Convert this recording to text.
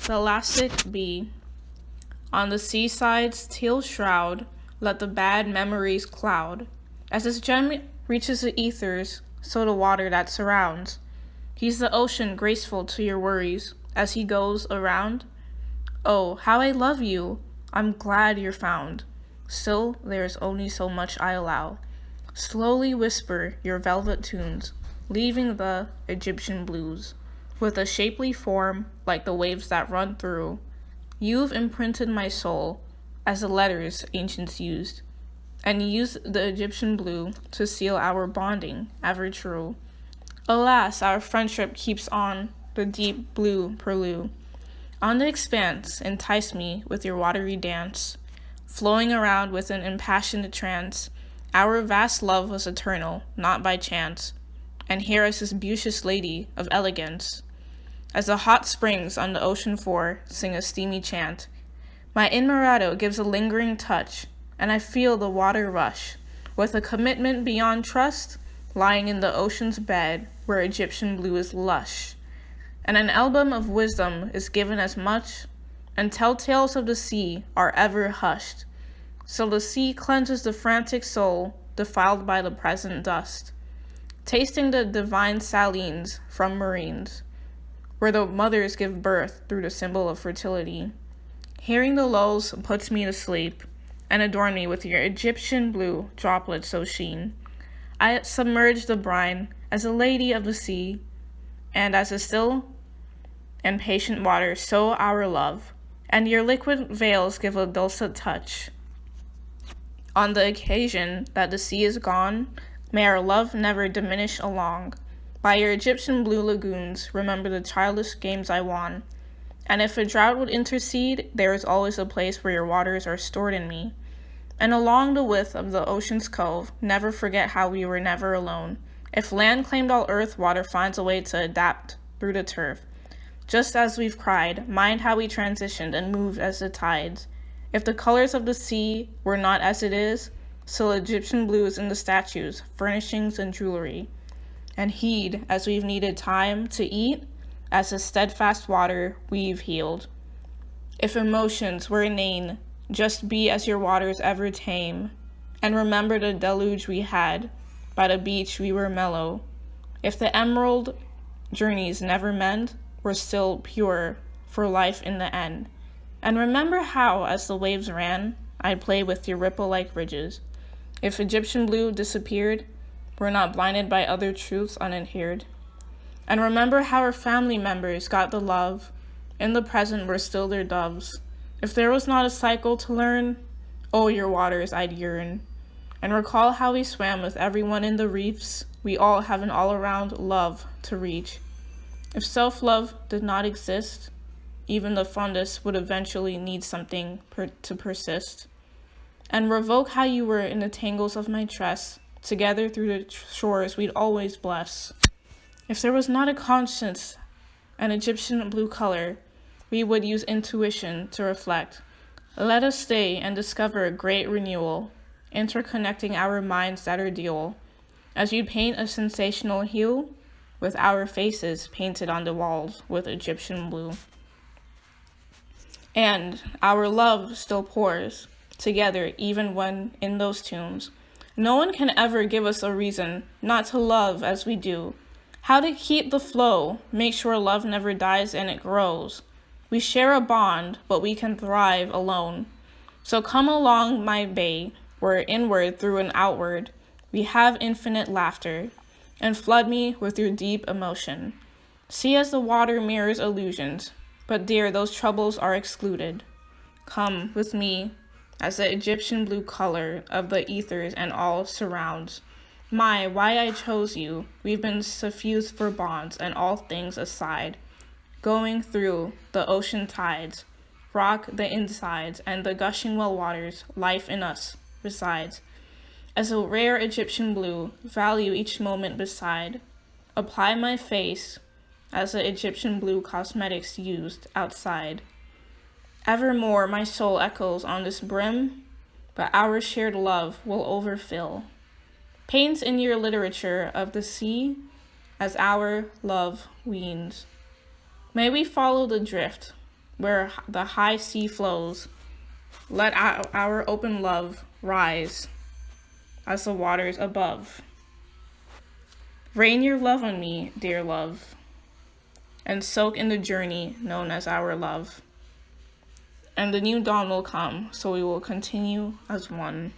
Thalassic be. On the seaside's teal shroud, let the bad memories cloud. As this gem reaches the ethers, so the water that surrounds. He's the ocean graceful to your worries, as he goes around. Oh, how I love you! I'm glad you're found. Still, there's only so much I allow. Slowly whisper your velvet tunes, leaving the Egyptian blues. With a shapely form, like the waves that run through, you've imprinted my soul, as the letters ancients used, and used the Egyptian blue to seal our bonding, ever true. Alas, our friendship keeps on the deep blue purlieu. On the expanse, entice me with your watery dance, flowing around with an impassioned trance. Our vast love was eternal, not by chance. And here is this beauteous lady of elegance. As the hot springs on the ocean floor sing a steamy chant, my inamorado gives a lingering touch, and I feel the water rush, with a commitment beyond trust, lying in the ocean's bed where Egyptian blue is lush. And an album of wisdom is given as much, and telltales of the sea are ever hushed. So the sea cleanses the frantic soul defiled by the present dust, tasting the divine salines from marines, where the mothers give birth through the symbol of fertility. Hearing the lulls puts me to sleep, and adorn me with your Egyptian blue droplets so sheen. I submerge the brine as a lady of the sea, and as a still and patient water sow our love, and your liquid veils give a dulcet touch. On the occasion that the sea is gone, may our love never diminish along. By your Egyptian blue lagoons, remember the childish games I won. And if a drought would intercede, there is always a place where your waters are stored in me. And along the width of the ocean's cove, never forget how we were never alone. If land claimed all earth, water finds a way to adapt through the turf. Just as we've cried, mind how we transitioned and moved as the tides. If the colors of the sea were not as it is, still Egyptian blue is in the statues, furnishings, and jewelry. And heed, as we've needed time to eat, as the steadfast water we've healed. If emotions were inane, just be as your waters ever tame, and remember the deluge we had, by the beach we were mellow. If the emerald journeys never mend, we're still pure for life in the end. And remember how, as the waves ran, I'd play with your ripple-like ridges. If Egyptian blue disappeared, we're not blinded by other truths unadhered. And remember how our family members got the love. In the present, we're still their doves. If there was not a cycle to learn, oh, your waters I'd yearn. And recall how we swam with everyone in the reefs. We all have an all-around love to reach. If self-love did not exist, even the fondest would eventually need something to persist. And revoke how you were in the tangles of my tress. Together through the shores we'd always bless. If there was not a conscience, an Egyptian blue color, we would use intuition to reflect. Let us stay and discover a great renewal, interconnecting our minds that are dual, as you'd paint a sensational hue, with our faces painted on the walls with Egyptian blue. And our love still pours together even when in those tombs. No one can ever give us a reason not to love as we do. How to keep the flow, make sure love never dies and it grows. We share a bond, but we can thrive alone. So come along my bay, where inward through and outward, we have infinite laughter, and flood me with your deep emotion. See as the water mirrors illusions, but dear, those troubles are excluded. Come with me, as the Egyptian blue color of the ethers and all surrounds. My, why I chose you, we've been suffused for bonds and all things aside. Going through the ocean tides, rock the insides and the gushing well waters, life in us resides. As a rare Egyptian blue, value each moment beside. Apply my face as the Egyptian blue cosmetics used outside. Evermore my soul echoes on this brim, but our shared love will overfill. Paints in your literature of the sea as our love weans. May we follow the drift, where the high sea flows. Let our open love rise as the waters above. Rain your love on me, dear love, and soak in the journey known as our love. And the new dawn will come, so we will continue as one.